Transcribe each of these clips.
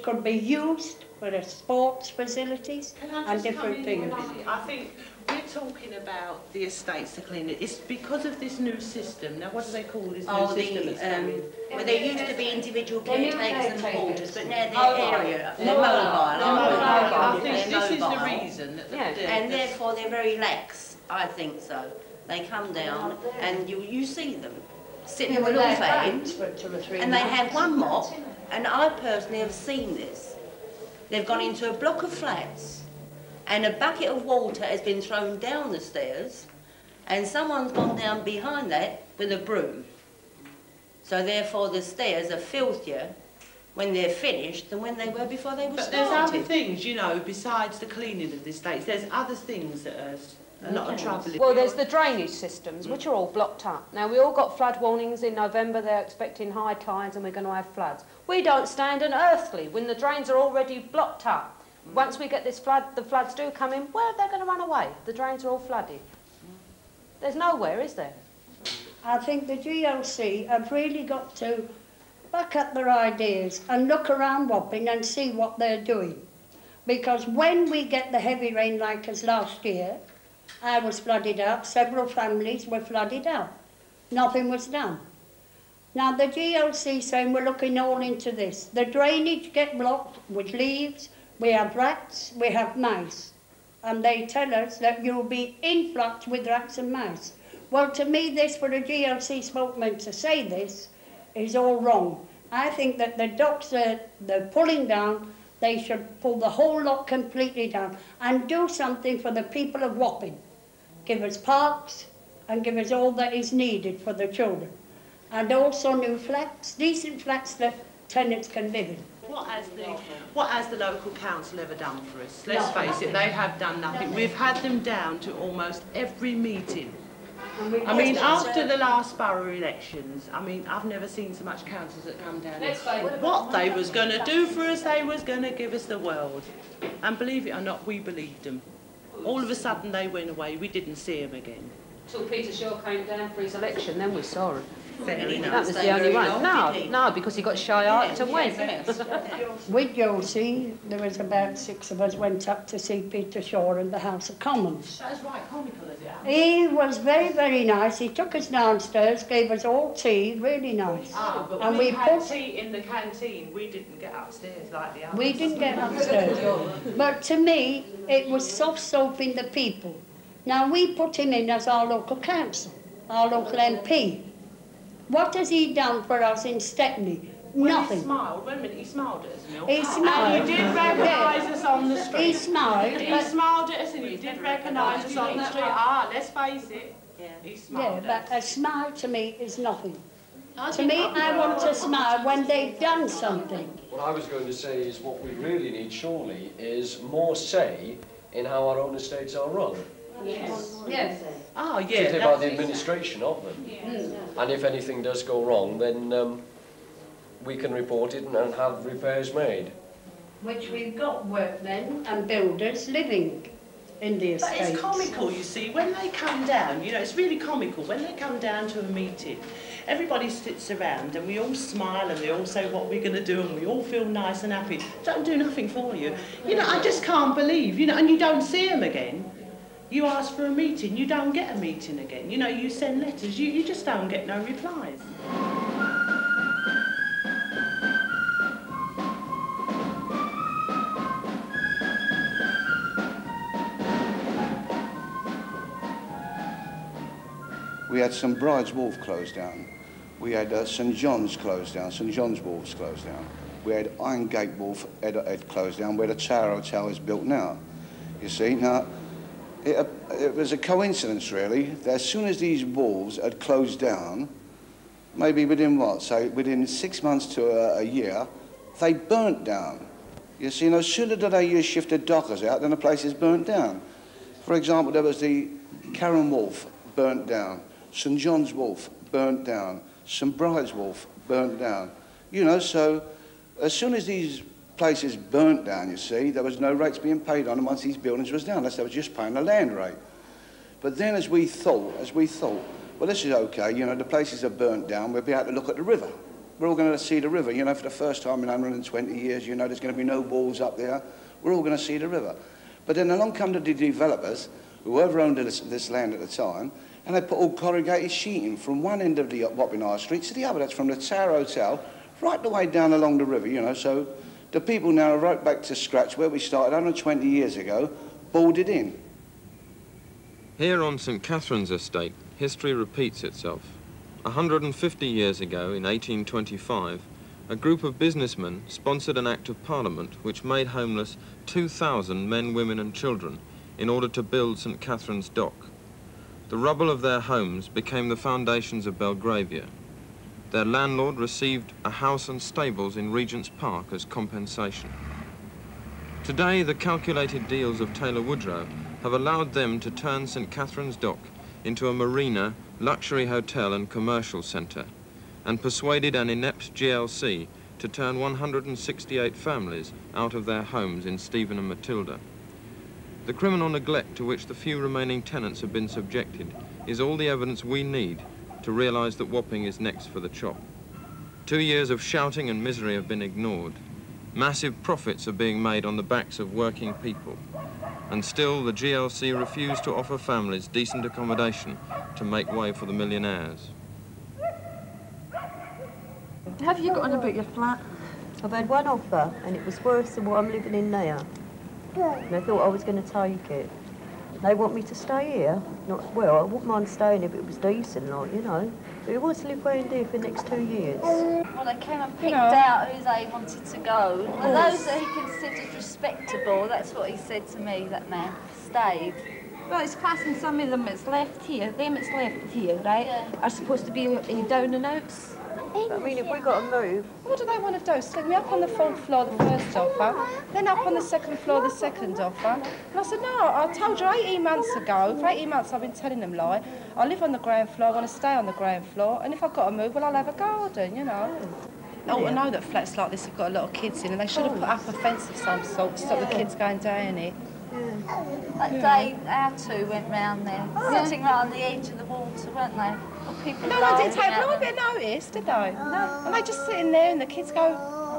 could be used for the sports facilities and different things. I think we're talking about the estates to clean it. It's because of this new system. Now, what do they call this new system that's coming? Well, there used to be individual caretakers and porters, but now they're area, they're mobile. I think this is the reason that and therefore they're very lax, I think so. They come down and you see them sitting with little fans and they have one mop, and I personally have seen this. They've gone into a block of flats and a bucket of water has been thrown down the stairs and someone's gone down behind that with a broom. So therefore the stairs are filthier when they're finished than when they were before they were started. But there's other things, you know, besides the cleaning of the estates. There's other things that are a lot of trouble. Well, there's the drainage systems, which are all blocked up. Now, we all got flood warnings in November. They're expecting high tides and we're going to have floods. We don't stand an earthly when the drains are already blocked up. Once we get this flood, the floods do come in, where are they going to run away? The drains are all flooded. There's nowhere, is there? I think the GLC have really got to back up their ideas and look around Wapping and see what they're doing. Because when we get the heavy rain like as last year, I was flooded out, several families were flooded out. Nothing was done. Now the GLC saying we're looking all into this. The drainage get blocked with leaves, we have rats, we have mice. And they tell us that you'll be influxed with rats and mice. Well, to me, this, for a GLC spokesman to say this, is all wrong. I think that the docks they're pulling down, they should pull the whole lot completely down and do something for the people of Wapping. Give us parks and give us all that is needed for the children. And also new flats, decent flats that tenants can live in. What has the local council ever done for us? Let's face it, they have done nothing. We've had them down to almost every meeting. I mean, after the last borough elections, I mean, I've never seen so much councils that come down here. What they was going to do for us, they was going to give us the world. And believe it or not, we believed them. All of a sudden they went away, we didn't see them again. Till Peter Shaw came down for his election, then we saw him. Fair enough. That was the only one. No, because he got shy-eyed and went. With Josie, there was about 6 of us went up to see Peter Shaw in the House of Commons. That was right comical, is it? He was very, very nice. He took us downstairs, gave us all tea, really nice. But and we had tea in the canteen. We didn't get upstairs like the others. We didn't get upstairs. But to me, it was soft soaping the people. Now, we put him in as our local council, our local MP. What has he done for us in Stepney? Nothing. He smiled. Wait a minute, he smiled at us, Mill. He smiled. And he did recognise us on the street. He smiled. He smiled at us and he did recognise us on the street. Let's face it. He smiled but a smile to me is nothing. To me, I want to smile when they've done something. What I was going to say is what we really need, surely, is more say in how our own estates are run. Yes. Oh, yeah. Particularly about the administration of them. Yes. And if anything does go wrong, then we can report it and have repairs made. Which we've got workmen and builders living in the estates. But it's comical, you see, when they come down, you know, it's really comical. When they come down to a meeting, everybody sits around and we all smile and we all say what we're going to do and we all feel nice and happy. Don't do nothing for you. You know, I just can't believe, you know, and you don't see them again. You ask for a meeting, you don't get a meeting again. You know, you send letters, you just don't get no replies. We had St Bride's Wharf closed down. We had St John's closed down, St John's Wharf's closed down. We had Iron Gate Wharf had closed down, where the Tower Hotel is built now. You see, now, it was a coincidence, really, that as soon as these wharves had closed down, maybe within what, say, within 6 months to a year, they burnt down. You see, no sooner did they shift the dockers out than the place is burnt down. For example, there was the Karen Wharf burnt down, St John's Wharf burnt down, St Bride's Wharf burnt down. You know, so as soon as these places burnt down, you see, there was no rates being paid on them once these buildings was down, unless they were just paying the land rate. But then as we thought, well, this is okay, you know, the places are burnt down, we'll be able to look at the river. we're all going to see the river. You know, for the first time in 120 years, you know, there's going to be no walls up there. We're all going to see the river. But then along come the developers, whoever owned this land at the time, and they put all corrugated sheeting from one end of the Wapping High Street to the other. That's from the Tower Hotel right the way down along the river, you know. So the people now are right back to scratch where we started 120 years ago, boarded in. Here on St Catherine's Estate, history repeats itself. 150 years ago, in 1825, a group of businessmen sponsored an Act of Parliament which made homeless 2,000 men, women and children in order to build St Catherine's Dock. The rubble of their homes became the foundations of Belgravia. Their landlord received a house and stables in Regent's Park as compensation. Today, the calculated deals of Taylor Woodrow have allowed them to turn St Catherine's Dock into a marina, luxury hotel and commercial centre, and persuaded an inept GLC to turn 168 families out of their homes in Stephen and Matilda. The criminal neglect to which the few remaining tenants have been subjected is all the evidence we need to realise that Wapping is next for the chop. 2 years of shouting and misery have been ignored. Massive profits are being made on the backs of working people. And still, the GLC refuse to offer families decent accommodation to make way for the millionaires. Have you got on about your flat? I've had one offer, and it was worse than what I'm living in now. And I thought I was going to take it. They want me to stay here. Not well, I wouldn't mind staying if it was decent, like, you know. But who wants to live around here for the next 2 years? Well, they came and picked out who they wanted to go. Well, those that he considered respectable, that's what he said to me, that man, stayed. Well, it's classing some of them that's left here, them that's left here, right, are supposed to be down and outs. I mean, if we got to move... What do they want to do? Stick me up on the 4th floor, the first offer, then up on the 2nd floor, the second offer. And I said, no, I told you 18 months ago, for 18 months I've been telling them, like, I live on the ground floor, I want to stay on the ground floor, and if I've got to move, well, I'll have a garden, you know. Oh, I know that flats like this have got a lot of kids in, and they should have put up a fence of some sort to stop the kids going down it. That day, our two went round there, sitting right on the edge of the water, weren't they? People no, I didn't take no bit of notice, did they? No. And they just sitting there, and the kids go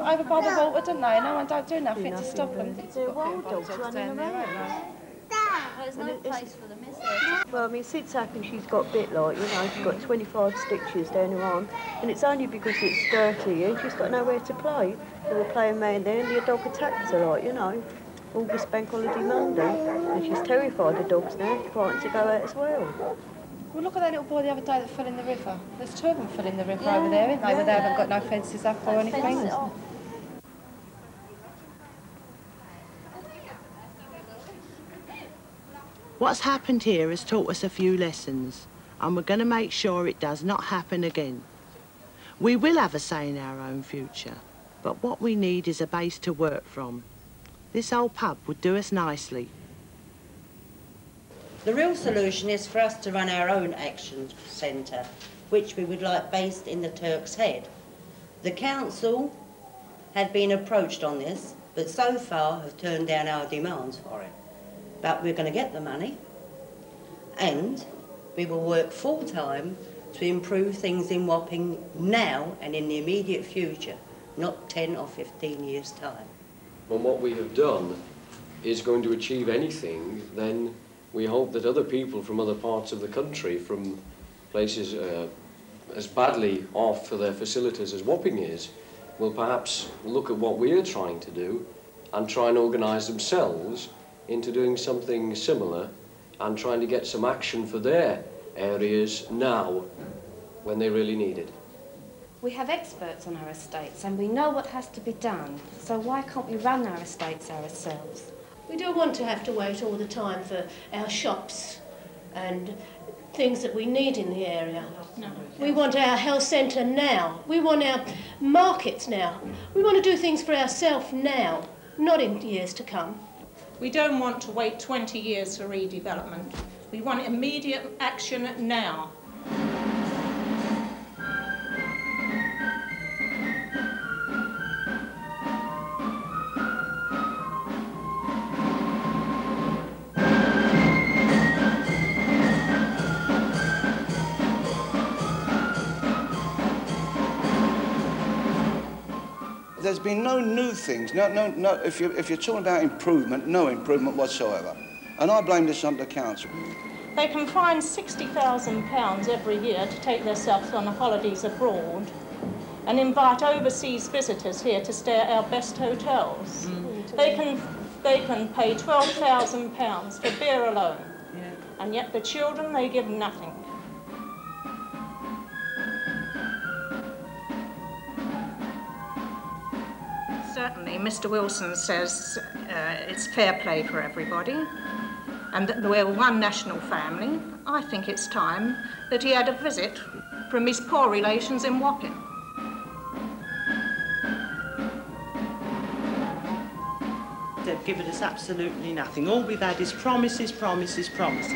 over by the water, don't they? And no one don't do nothing to stop them. They're wild dogs running around. Well, there's no place for them, is there? Well, I mean, since happened, she's got bit, like, you know, she's got 25 stitches down her arm, and it's only because it's dirty, and she's got nowhere to play. They were playing around there, and the dog attacked her, like, you know. August Bank Holiday Monday, and she's terrified of dogs now, she's frightened to go out as well. Well, look at that little boy the other day that fell in the river. There's 2 of them fell in the river over there, ain't they, where they haven't got no fences up or anything. What's happened here has taught us a few lessons, and we're going to make sure it does not happen again. We will have a say in our own future, but what we need is a base to work from. This old pub would do us nicely. The real solution is for us to run our own action centre, which we would like based in the Turk's Head. The council had been approached on this, but so far have turned down our demands for it. But we're going to get the money, and we will work full-time to improve things in Wapping now and in the immediate future, not 10 or 15 years' time. When what we have done is going to achieve anything, then we hope that other people from other parts of the country, from places as badly off for their facilities as Wapping is, will perhaps look at what we're trying to do and try and organise themselves into doing something similar and trying to get some action for their areas now when they really need it. We have experts on our estates and we know what has to be done, so why can't we run our estates ourselves? We don't want to have to wait all the time for our shops and things that we need in the area. No. We want our health centre now. We want our markets now. We want to do things for ourselves now, not in years to come. We don't want to wait 20 years for redevelopment. We want immediate action now. there's been no new things. No. If you're talking about improvement, no improvement whatsoever. And I blame this on the council. They can find £60,000 every year to take themselves on holidays abroad and invite overseas visitors here to stay at our best hotels. They can pay £12,000 for beer alone, and yet the children, they give nothing. Certainly, Mr. Wilson says it's fair play for everybody, and that we're one national family. I think it's time that he had a visit from his poor relations in Wapping. They've given us absolutely nothing. All we've had is promises, promises, promises.